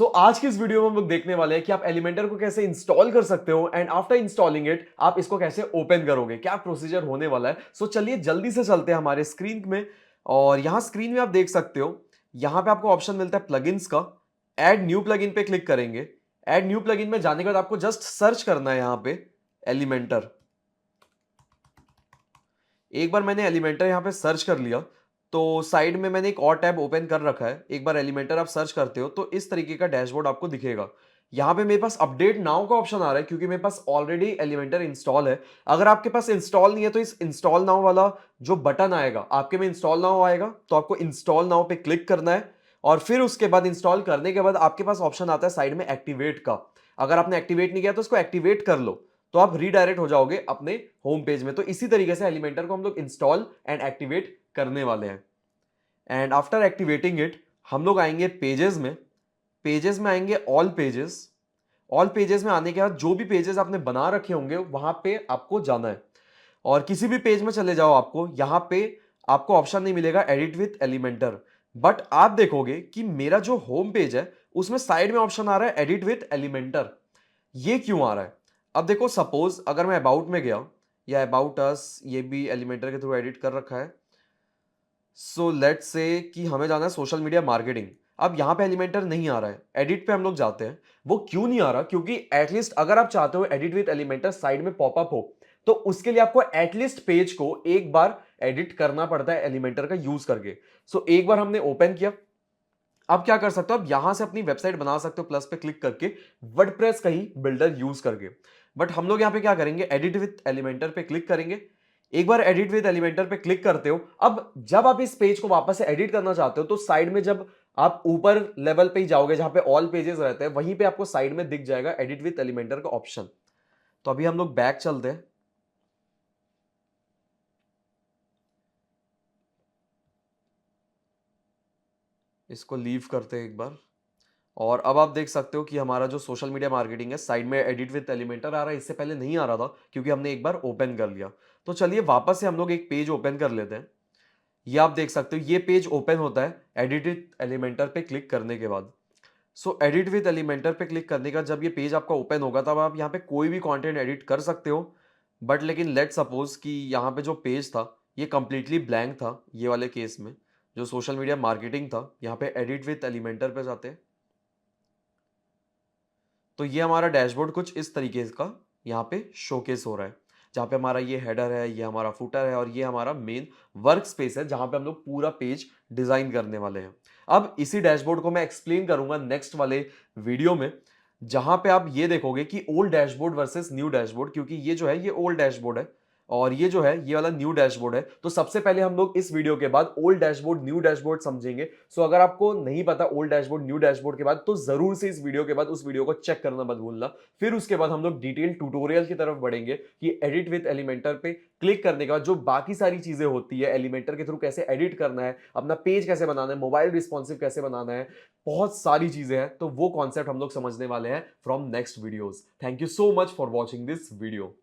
आज की इस वीडियो में हम लोग देखने वाले हैं कि आप एलिमेंटर को कैसे इंस्टॉल कर सकते हो एंड आफ्टर इंस्टॉलिंग इट आप इसको कैसे ओपन करोगे, क्या प्रोसीजर होने वाला है। चलिए जल्दी से चलते हैं हमारे स्क्रीन में। और यहां स्क्रीन में आप देख सकते हो, यहां पे आपको ऑप्शन मिलता है प्लगइन्स का। ऐड न्यू प्लगइन पे क्लिक करेंगे। ऐड न्यू प्लगइन में जाने के बाद आपको जस्ट सर्च करना है यहां पे एलिमेंटर। एक बार मैंने एलिमेंटर यहां पे सर्च कर लिया तो साइड में मैंने एक और टैब ओपन कर रखा है। एक बार एलिमेंटर आप सर्च करते हो तो इस तरीके का डैशबोर्ड आपको दिखेगा। यहां पे मेरे पास अपडेट नाउ का ऑप्शन आ रहा है क्योंकि मेरे पास ऑलरेडी एलिमेंटर इंस्टॉल है। अगर आपके पास इंस्टॉल नहीं है तो इस इंस्टॉल नाउ वाला जो बटन आएगा आपके में इंस्टॉल नाउ आएगा तो आपको इंस्टॉल नाउ पे क्लिक करना है। और फिर उसके बाद इंस्टॉल करने के बाद आपके पास ऑप्शन आता है साइड में एक्टिवेट का। अगर आपने एक्टिवेट नहीं किया तो उसको एक्टिवेट कर लो, तो आप रीडायरेक्ट हो जाओगे अपने होम पेज में। तो इसी तरीके से एलिमेंटर को हम लोग इंस्टॉल एंड एक्टिवेट करने वाले हैं। एंड आफ्टर एक्टिवेटिंग इट हम लोग आएंगे पेजेस में। पेजेस में आएंगे ऑल पेजेस। ऑल पेजेस में आने के बाद जो भी पेजेस आपने बना रखे होंगे वहां पे आपको जाना है और किसी भी पेज में चले जाओ। आपको यहां पे आपको ऑप्शन नहीं मिलेगा एडिट विथ एलिमेंटर, बट आप देखोगे कि मेरा जो होम पेज है उसमें साइड में ऑप्शन आ रहा है एडिट विथ एलिमेंटर। ये क्यों आ रहा है? अब देखो, सपोज अगर मैं अबाउट में गया या अबाउट अस, ये भी एलिमेंटर के थ्रू एडिट कर रखा है। लेट्स से कि हमें जाना है सोशल मीडिया मार्केटिंग। अब यहां पे एलिमेंटर नहीं आ रहा है, एडिट पे हम लोग जाते हैं। वो क्यों नहीं आ रहा? क्योंकि एटलीस्ट अगर आप चाहते हो एडिट विद एलिमेंटर साइड में पॉपअप हो तो उसके लिए आपको एटलीस्ट पेज को एक बार एडिट करना पड़ता है एलिमेंटर का यूज करके। एक बार हमने ओपन किया। अब क्या कर सकते हो, आप यहां से अपनी वेबसाइट बना सकते हो प्लस पे क्लिक करके, वर्डप्रेस का ही बिल्डर यूज करके। बट हम लोग यहां पे क्या करेंगे, एडिट विथ एलिमेंटर पे क्लिक करेंगे। एक बार एडिट विथ एलिमेंटर पे क्लिक करते हो, अब जब आप इस पेज को वापस से एडिट करना चाहते हो तो साइड में जब आप ऊपर लेवल पे ही जाओगे जहां पे ऑल पेजेस रहते हैं वहीं पे आपको साइड में दिख जाएगा एडिट विथ एलिमेंटर का ऑप्शन। तो अभी हम लोग बैक चलते हैं। इसको लीव करते हैं एक बार। और अब आप देख सकते हो कि हमारा जो सोशल मीडिया मार्केटिंग है साइड में एडिट विद एलिमेंटर आ रहा है। इससे पहले नहीं आ रहा था क्योंकि हमने एक बार ओपन कर लिया। तो चलिए वापस से हम लोग एक पेज ओपन कर लेते हैं। ये आप देख सकते हो, ये पेज ओपन होता है एडिट विद एलिमेंटर पे क्लिक करने के बाद। एडिट विद एलिमेंटर पे क्लिक करने का जब ये पेज आपका ओपन होगा तब आप यहाँ पे कोई भी कंटेंट एडिट कर सकते हो। बट लेकिन लेट सपोज कि यहाँ पे जो पेज था ये कंप्लीटली ब्लैंक था। ये वाले केस में जो सोशल मीडिया मार्केटिंग था, यहाँ पे एडिट विद एलिमेंटर पे जाते हैं तो ये हमारा डैशबोर्ड कुछ इस तरीके का यहाँ पे शोकेस हो रहा है, जहाँ पे हमारा ये हेडर है, ये हमारा फुटर है और ये हमारा मेन वर्क स्पेस है जहाँ पे हम लोग पूरा पेज डिजाइन करने वाले हैं। अब इसी डैशबोर्ड को मैं एक्सप्लेन करूंगा नेक्स्ट वाले वीडियो में, जहां पे आप ये देखोगे कि old dashboard versus new dashboard, क्योंकि ये जो है ये ओल्ड डैशबोर्ड है और ये जो है ये वाला न्यू डैशबोर्ड है। तो सबसे पहले हम लोग इस वीडियो के बाद ओल्ड डैशबोर्ड न्यू डैशबोर्ड समझेंगे। अगर आपको नहीं पता ओल्ड डैशबोर्ड न्यू डैशबोर्ड के बाद तो जरूर से इस वीडियो के बाद उस वीडियो को चेक करना मत भूलना। फिर उसके बाद हम लोग डिटेल ट्यूटोरियल की तरफ बढ़ेंगे कि एडिट विद एलिमेंटर पे क्लिक करने के बाद जो बाकी सारी चीजें होती है, एलिमेंटर के थ्रू कैसे एडिट करना है, अपना पेज कैसे बनाना है, मोबाइल रिस्पॉन्सिव कैसे बनाना है, बहुत सारी चीजें हैं। तो वो कॉन्सेप्ट हम लोग समझने वाले हैं from next videos. Thank you so much for watching this video.